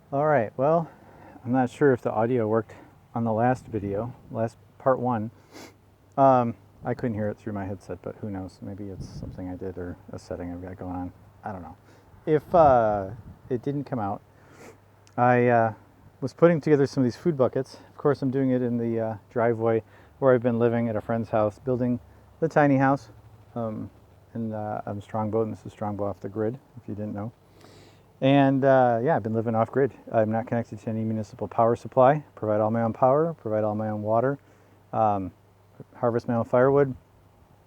All right, well, I'm not sure if the audio worked on the last video, last part one. I couldn't hear it through my headset, but who knows? Maybe it's something I did or a setting I've got going on. I don't know. If it didn't come out, I was putting together some of these food buckets. Of course, I'm doing it in the driveway where I've been living at a friend's house, building the tiny house. And I'm Strongbow, and this is Strongbow Off the Grid, if you didn't know. And yeah, I've been living off grid. I'm not connected to any municipal power supply. Provide all my own power, provide all my own water, harvest my own firewood.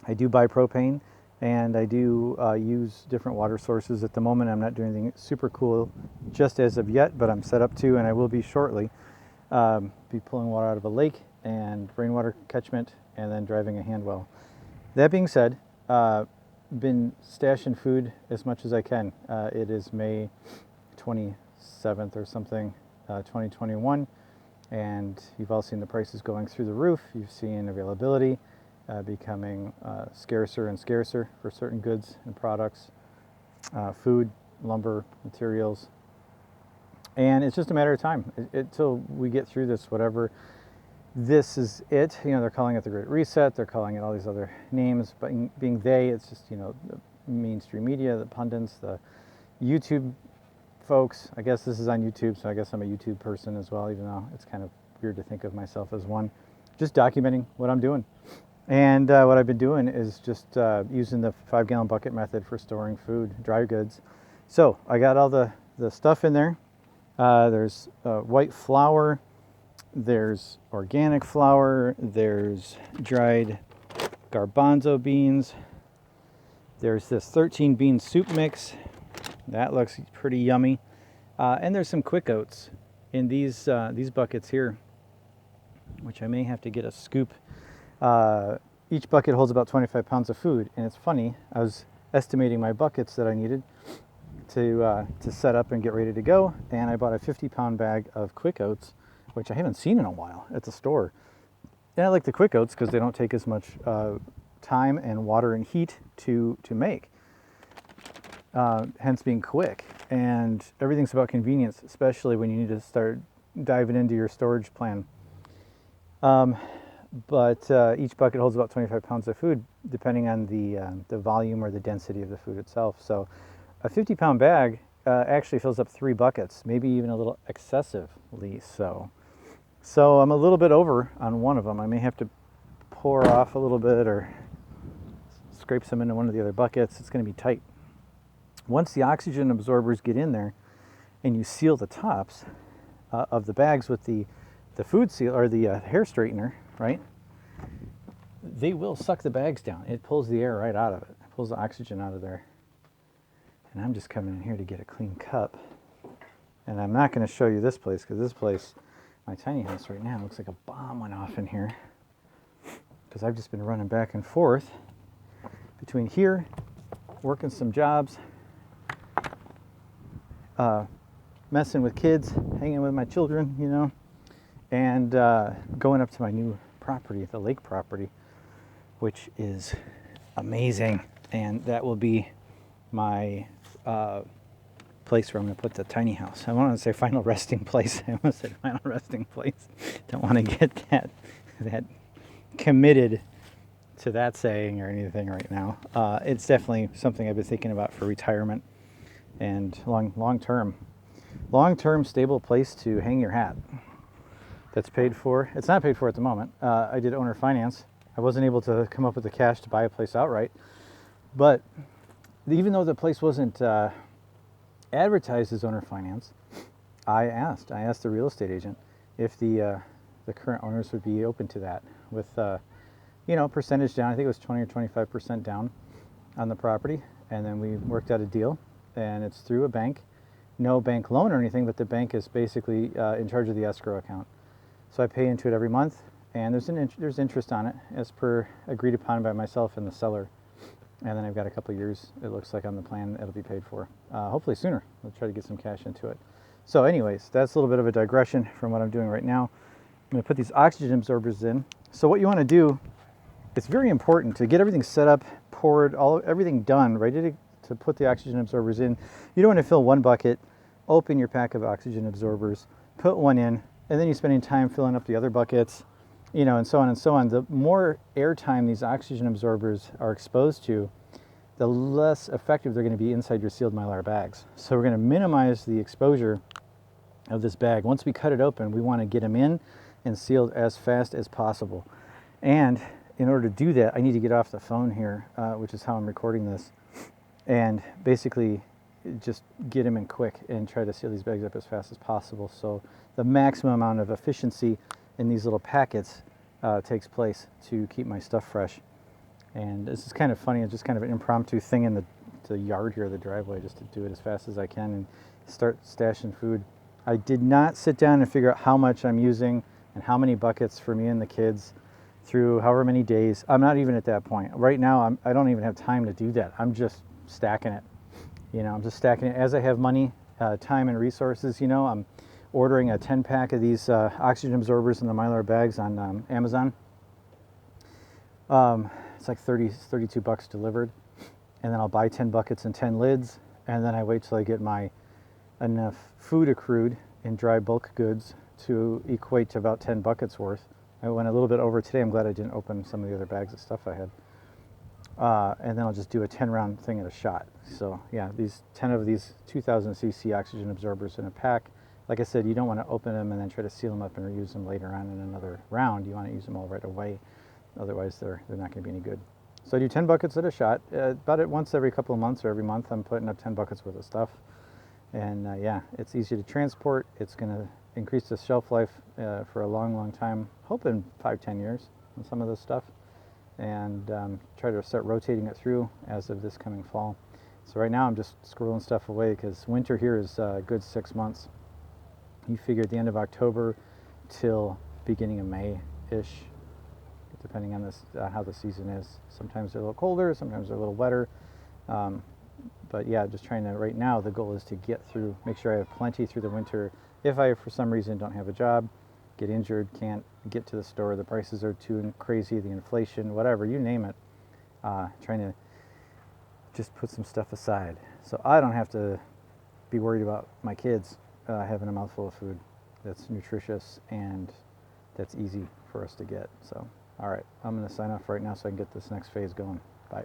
I do buy propane, and I do use different water sources. At the moment, I'm not doing anything super cool just as of yet, but I'm set up to, and I will be shortly. Be pulling water out of a lake and rainwater catchment, and then driving a hand well. That being said, been stashing food as much as I can. It is May 27th or something, 2021, and you've all seen the prices going through the roof. You've seen availability becoming scarcer and scarcer for certain goods and products, food, lumber, materials, and it's just a matter of time until we get through this, whatever this is it. You know, they're calling it the Great Reset, they're calling it all these other names, but being they, it's just, you know, the mainstream media, the pundits, the YouTube folks. I guess this is on YouTube, so I guess I'm a YouTube person as well, even though it's kind of weird to think of myself as one. Just documenting what I'm doing. And what I've been doing is just using the 5-gallon bucket method for storing food, dry goods. So I got all the stuff in there. There's white flour, there's organic flour, there's dried garbanzo beans, there's this 13 bean soup mix. That looks pretty yummy. And there's some quick oats in these buckets here, which I may have to get a scoop. Each bucket holds about 25 pounds of food, and it's funny, I was estimating my buckets that I needed to set up and get ready to go, and I bought a 50-pound bag of quick oats, which I haven't seen in a while at the store. And I like the quick oats because they don't take as much time and water and heat to make, hence being quick. And everything's about convenience, especially when you need to start diving into your storage plan. But each bucket holds about 25 pounds of food, depending on the volume or the density of the food itself. So a 50-pound bag actually fills up 3 buckets, maybe even a little excessively so. So I'm a little bit over on one of them. I may have to pour off a little bit or scrape some into one of the other buckets. It's going to be tight. Once the oxygen absorbers get in there and you seal the tops of the bags with the food seal or the hair straightener, right, they will suck the bags down. It pulls the air right out of it. It pulls the oxygen out of there. And I'm just coming in here to get a clean cup. And I'm not going to show you this place because this place, my tiny house right now, looks like a bomb went off in here. Because I've just been running back and forth between here, working some jobs, messing with kids, hanging with my children, you know, and going up to my new property, the lake property, which is amazing. And that will be my place where I'm going to put the tiny house. I want to say final resting place. I almost said final resting place. Don't want to get that committed to that saying or anything right now. It's definitely something I've been thinking about for retirement and long-term stable place to hang your hat. That's paid for. It's not paid for at the moment. I did owner finance. I wasn't able to come up with the cash to buy a place outright, but even though the place wasn't advertised as owner finance, I asked the real estate agent if the current owners would be open to that with percentage down. I think it was 20 or 25% down on the property, and then we worked out a deal, and it's through a bank. No bank loan or anything, but the bank is basically in charge of the escrow account. So I pay into it every month, and there's interest on it as per agreed upon by myself and the seller. And then I've got a couple of years, it looks like on the plan, it'll be paid for. Hopefully sooner. We'll try to get some cash into it. So anyways, that's a little bit of a digression from what I'm doing right now. I'm going to put these oxygen absorbers in. So what you want to do, it's very important to get everything set up, poured, everything done, ready to put the oxygen absorbers in. You don't want to fill one bucket open your pack of oxygen absorbers, put one in, and then you're spending time filling up the other buckets, you know, and so on and so on. The more airtime these oxygen absorbers are exposed to, the less effective they're going to be inside your sealed Mylar bags. So we're going to minimize the exposure of this bag. Once we cut it open, we want to get them in and sealed as fast as possible. And in order to do that, I need to get off the phone here, which is how I'm recording this, and basically just get them in quick and try to seal these bags up as fast as possible. So the maximum amount of efficiency in these little packets takes place to keep my stuff fresh. And this is kind of funny. It's just kind of an impromptu thing in the yard here, the driveway, just to do it as fast as I can and start stashing food. I did not sit down and figure out how much I'm using and how many buckets for me and the kids through however many days. I'm not even at that point. Right now, I don't even have time to do that. I'm just stacking it. You know, I'm just stacking it as I have money, time, and resources. You know, I'm ordering a 10-pack of these oxygen absorbers in the Mylar bags on Amazon. It's like 32 bucks delivered. And then I'll buy 10 buckets and 10 lids. And then I wait till I get my enough food accrued in dry bulk goods to equate to about 10 buckets worth. I went a little bit over today. I'm glad I didn't open some of the other bags of stuff I had. And then I'll just do a 10-round thing at a shot. So yeah, these 10 of these 2000 cc oxygen absorbers in a pack. Like I said, you don't want to open them and then try to seal them up and reuse them later on in another round. You want to use them all right away. Otherwise, they're not going to be any good. So I do 10 buckets at a shot. About once every couple of months or every month, I'm putting up 10 buckets worth of stuff. And yeah, it's easy to transport. It's going to increase the shelf life for a long, long time. Hoping 5-10 years on some of this stuff. And try to start rotating it through as of this coming fall. So right now I'm just squirreling stuff away because winter here is a good 6 months. You figure at the end of October till beginning of May-ish, depending on this, how the season is. Sometimes they're a little colder, sometimes they're a little wetter. But yeah, just trying to, right now, the goal is to get through, make sure I have plenty through the winter. If I, for some reason, don't have a job, get injured, can't get to the store, the prices are too crazy, the inflation, whatever, you name it, trying to just put some stuff aside. So I don't have to be worried about my kids having a mouthful of food that's nutritious and that's easy for us to get. So, all right, I'm going to sign off right now so I can get this next phase going. Bye.